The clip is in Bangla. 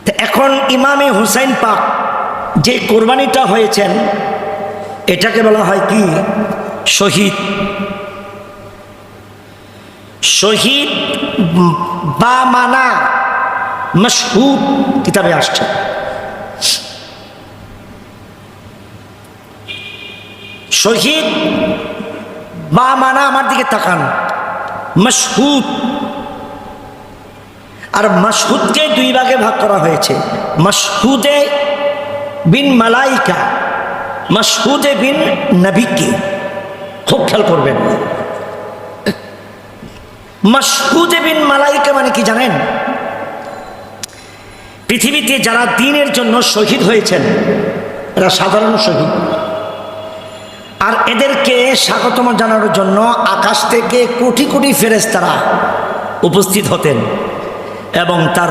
তো এখন ইমামে হুসাইন পাক যে কোরবানিটা হয়েছেন এটাকে বলা হয় কি শহীদ। শহীদ বা মানা মশহুদ কিতাবে আসছে। শহীদ বা মানা, আমার দিকে তাকান, মশহুদ। আর মশহুদকে দুই ভাগে ভাগ করা হয়েছে, মশহুদে বিন মালাইকা, মশহুদে বিন নবীকে। খুব খেয়াল করবেন, মশহুদে বিন মালাইকা মানে কি জানেন? পৃথিবীতে যারা দ্বীনের জন্য শহীদ হয়েছেন এরা সাধারণ শহীদ, আর এদেরকে স্বাগতম জানানোর জন্য আকাশ থেকে কোটি কোটি ফেরেশতারা উপস্থিত হতেন এবং তার